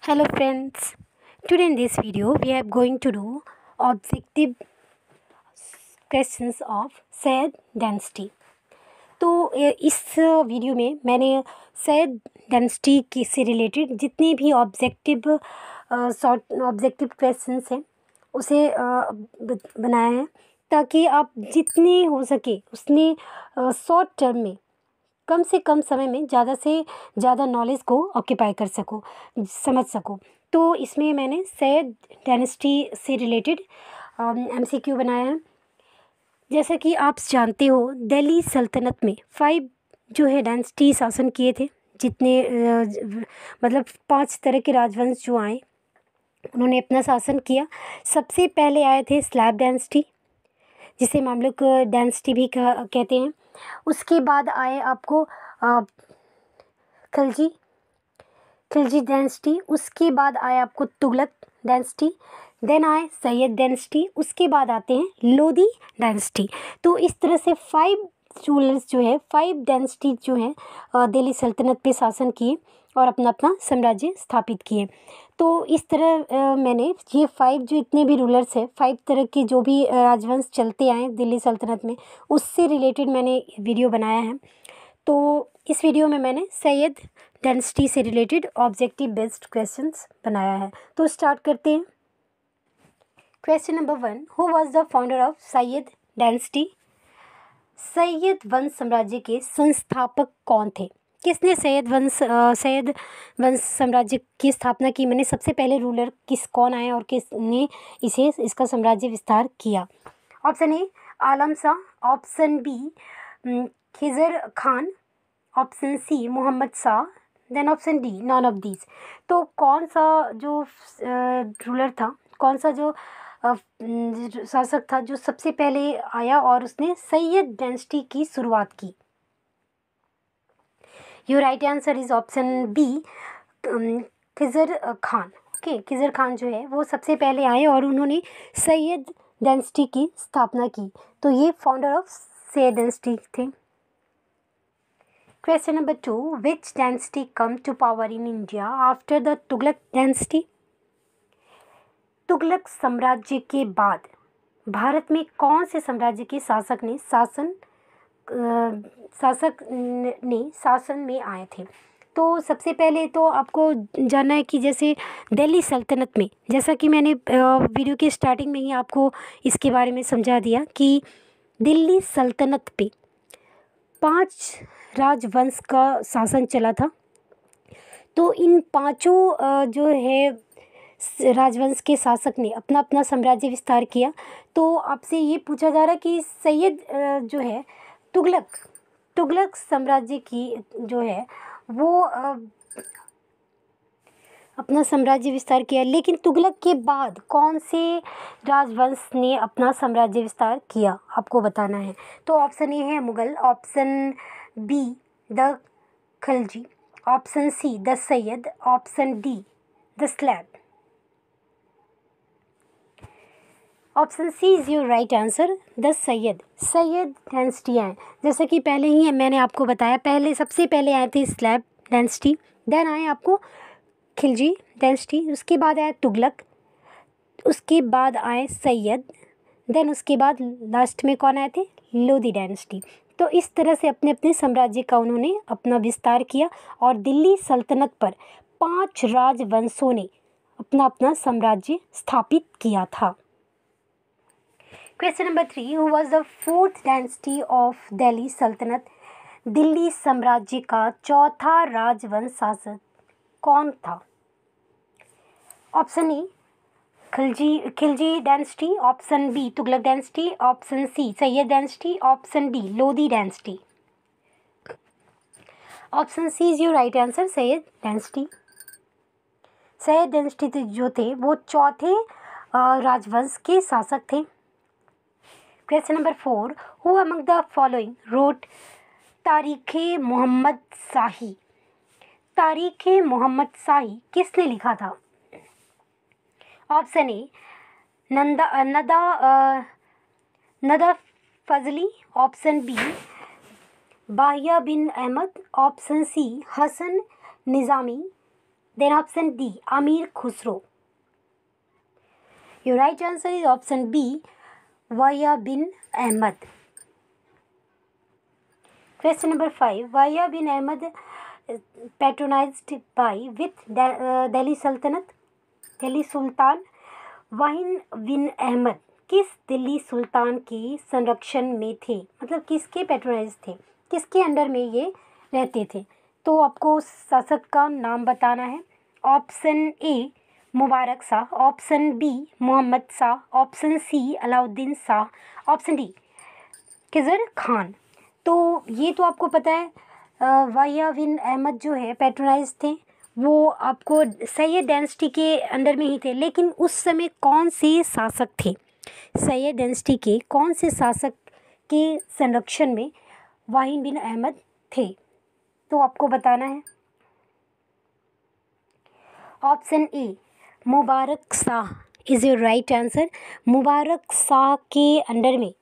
Hello friends, today in this video we are going to do objective questions of Sayed density. तो इस video में मैंने Syed density की से रिलेटेड जितने भी ऑब्जेक्टिव क्वेश्चंस हैं उसे बनाया है ताकि आप जितने हो सके उतने शॉर्ट टर्म में कम से कम समय में ज़्यादा से ज़्यादा नॉलेज को ऑक्यूपाई कर सको, समझ सको। तो इसमें मैंने सैयद डायनेस्टी से रिलेटेड MCQ बनाया है। जैसा कि आप जानते हो, दिल्ली सल्तनत में 5 जो है डायनेस्टी शासन किए थे। जितने मतलब 5 तरह के राजवंश जो आए उन्होंने अपना शासन किया। सबसे पहले आए थे स्लैब डायनेस्टी, जिसे मामलुक डायनेस्टी भी कहते हैं। उसके बाद आए आपको खिलजी डायनेस्टी। उसके बाद आए आपको तुगलक डायनेस्टी। देन आए सैयद डायनेस्टी। उसके बाद आते हैं लोदी डायनेस्टी। तो इस तरह से 5 रूलर्स जो है, 5 डायनेस्टी जो हैं दिल्ली सल्तनत पे शासन किए और अपना अपना साम्राज्य स्थापित किए। तो इस तरह मैंने ये 5 जो इतने भी रूलर्स हैं, 5 तरह के जो भी राजवंश चलते आए दिल्ली सल्तनत में, उससे रिलेटेड मैंने वीडियो बनाया है। तो इस वीडियो में मैंने सैयद डायनेस्टी से रिलेटेड ऑब्जेक्टिव बेस्ड क्वेश्चंस बनाया है। तो स्टार्ट करते हैं। Question number 1, who was the founder of Sayyid dynasty? Sayyid वंश साम्राज्य के संस्थापक कौन थे? किसने सैयद वंश साम्राज्य की स्थापना की? मैंने सबसे पहले रूलर कौन आए और किसने इसका साम्राज्य विस्तार किया? Option A Alam Shah, option B Khizr Khan, option C Mohammad Shah, then option D none of these. तो कौन सा जो रूलर था, कौन सा जो शासक था जो सबसे पहले आया और उसने सैयद डायनेस्टी की शुरुआत की? Your right answer is option B Khizr Khan. Okay, Khizr Khan जो है वो सबसे पहले आए और उन्होंने सैयद डायनेस्टी की स्थापना की। तो ये फाउंडर ऑफ सैयद डायनेस्टी थे। Question number 2, which dynasty come to power in India after the Tughlaq dynasty? Tughlaq साम्राज्य के बाद भारत में कौन से साम्राज्य के शासक ने शासन में आए थे? तो सबसे पहले तो आपको जानना है कि जैसे दिल्ली सल्तनत में, जैसा कि मैंने वीडियो के स्टार्टिंग में ही आपको इसके बारे में समझा दिया कि दिल्ली सल्तनत पे 5 राजवंश का शासन चला था। तो इन पांचों जो है राजवंश के शासक ने अपना अपना साम्राज्य विस्तार किया। तो आपसे ये पूछा जा रहा है कि सैयद जो है तुगलक साम्राज्य की जो है वो अपना साम्राज्य विस्तार किया, लेकिन तुगलक के बाद कौन से राजवंश ने अपना साम्राज्य विस्तार किया, आपको बताना है। तो ऑप्शन ए है Mughal, option B the Khilji, option C the Sayyid, option D the slave. Option C is your right answer, the Sayyid dynasty आए। जैसे कि पहले ही मैंने आपको बताया, सबसे पहले आए थे स्लैब डायनेस्टी, देन आए आपको खिलजी डायनेस्टी, उसके बाद आया तुगलक, उसके बाद आए सैयद, देन उसके बाद लास्ट में कौन आए थे? लोदी डायनेस्टी। तो इस तरह से अपने अपने साम्राज्य का उन्होंने अपना विस्तार किया और दिल्ली सल्तनत पर 5 राजवंशों ने अपना अपना साम्राज्य स्थापित किया था। Question number 3, who was the 4th dynasty of Delhi सल्तनत? दिल्ली साम्राज्य का चौथा राजवंश शासक कौन था? Option A Khilji dynasty, option B Tughlaq dynasty, option C Sayyid dynasty, option D Lodi dynasty. Option C is your right answer, Sayyid dynasty. Sayyid dynasty जो थे वो चौथे राजवंश के शासक थे। Question number 4, who among the following wrote Tarikh Mohammad Shahi? Tarikh Mohammad शाही किसने लिखा था? Option A Nada Fazli, option B Yahya bin Ahmad, option C Hasan Nizami, then option D Amir Khusro. Your right answer is option B Yahya bin Ahmad. Question number 5, Yahya bin Ahmad patronized by with Delhi सल्तनत। दिल्ली सुल्तान वाहिन बिन अहमद किस दिल्ली सुल्तान के संरक्षण में थे, मतलब किसके पैट्रोनाइज थे, किसके अंडर में ये रहते थे। तो आपको शासक का नाम बताना है। Option A Mubarak Shah, option B Mohammad Shah, option C Alauddin Shah, option D Khizr Khan. तो ये तो आपको पता है वाया बिन अहमद जो है पैट्रोनाइज थे, वो आपको सैयद डायनेस्टी के अंडर में ही थे। लेकिन उस समय कौन से शासक थे, सैयद डायनेस्टी के कौन से शासक के संरक्षण में वाहिन बिन अहमद थे, तो आपको बताना है। Option A Mubarak Shah is your right answer. Mubarak Shah के अंडर में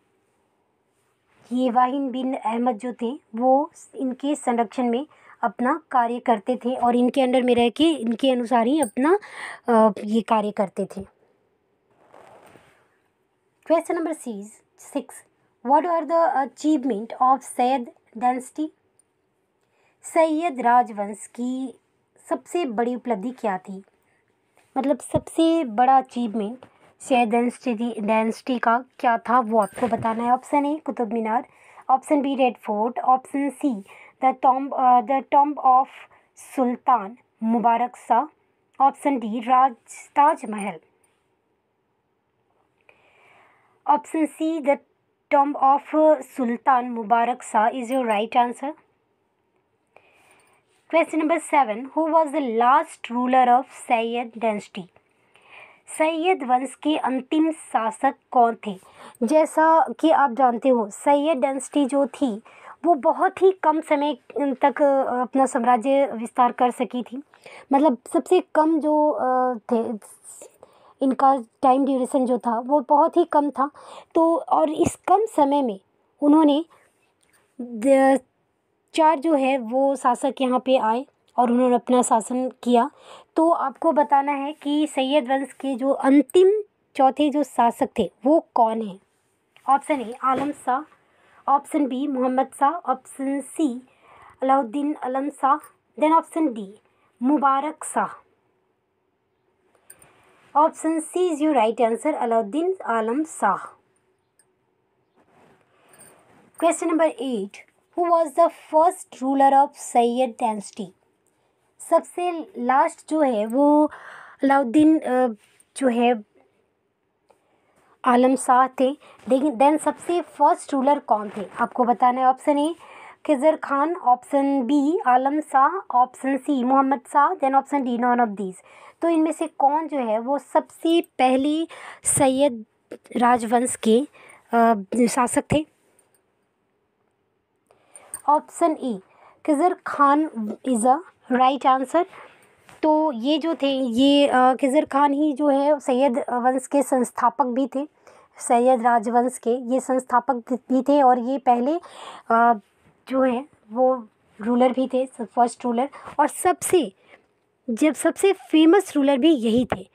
ये वाहिन बिन अहमद जो थे वो इनके संरक्षण में अपना कार्य करते थे और इनके अंडर में रह के इनके अनुसार ही अपना ये कार्य करते थे। Question number 6, what are the achievement of Sayyid dynasty. Sayyid राजवंश की सबसे बड़ी उपलब्धि क्या थी, मतलब सबसे बड़ा अचीवमेंट सैयद डायनेस्टी का क्या था, वो आपको बताना है। Option A Qutub Minar, option B Red Fort, option C the tomb of sultan Mubarak Shah, option D Taj Mahal, option C the tomb of sultan Mubarak Shah is your right answer. Question number 7, who was the last ruler of Sayyid dynasty. Sayyid वंश के अंतिम शासक कौन थे। जैसा कि आप जानते हो सैयद डायनेस्टी जो थी वो बहुत ही कम समय तक अपना साम्राज्य विस्तार कर सकी थी, मतलब सबसे कम जो थे इनका टाइम ड्यूरेशन जो था वो बहुत ही कम था। तो और इस कम समय में उन्होंने 4 जो है वो शासक यहाँ पे आए और उन्होंने अपना शासन किया। तो आपको बताना है कि सैयद वंश के जो अंतिम चौथे जो शासक थे वो कौन हैं। Option A Alam Shah, option B Mohammad Shah, option C Alauddin Alam Shah, then option D Mubarak Shah. Option C is your right answer, Alauddin Alam Shah. Question number 8, who was the first ruler of Sayyid dynasty. सबसे लास्ट जो है वो अलाउद्दीन जो है आलम शाह थे। लेकिन देन सबसे फर्स्ट रूलर कौन थे आपको बताना है। Option A Khizr Khan, option B Alam Shah, option C Mohammad Shah, then option D none of these. तो इनमें से कौन जो है वो सबसे पहले सैयद राजवंश के शासक थे। Option A Khizr Khan is a right answer. तो ये जो थे ये खिज़र खान ही जो है सैयद वंश के संस्थापक भी थे, सैयद राजवंश के ये संस्थापक भी थे और ये पहले जो है वो रूलर भी थे, फर्स्ट रूलर, और सबसे फेमस रूलर भी यही थे।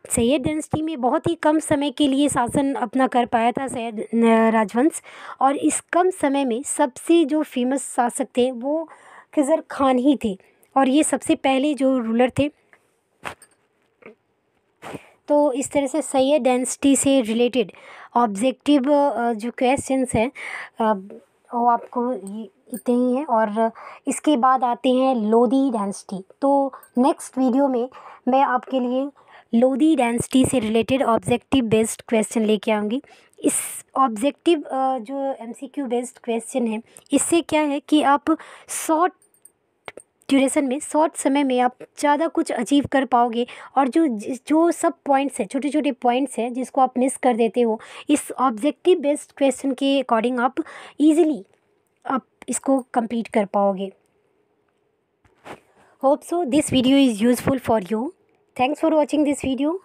सैयद डायनेस्टी में बहुत ही कम समय के लिए शासन अपना कर पाया था सैयद राजवंश, और इस कम समय में सबसे जो फेमस शासक थे वो खिज़र खान ही थे और ये सबसे पहले जो रूलर थे। तो इस तरह से सैयद डायनेस्टी से रिलेटेड ऑब्जेक्टिव जो क्वेश्चंस हैं वो आपको इतने ही हैं। और इसके बाद आते हैं लोदी डायनेस्टी। तो नेक्स्ट वीडियो में मैं आपके लिए लोदी डायनेस्टी से रिलेटेड ऑब्जेक्टिव बेस्ड क्वेश्चन लेके आऊँगी। इस ऑब्जेक्टिव जो MCQ बेस्ड क्वेश्चन है इससे क्या है कि आप शॉर्ट ड्यूरेशन में, शॉर्ट समय में आप ज़्यादा कुछ अचीव कर पाओगे। और जो सब पॉइंट्स हैं, छोटे छोटे पॉइंट्स हैं जिसको आप मिस कर देते हो, इस ऑब्जेक्टिव बेस्ड क्वेश्चन के अकॉर्डिंग आप इजीली आप इसको कंप्लीट कर पाओगे। Hope so this video is useful for you. Thanks for watching this video.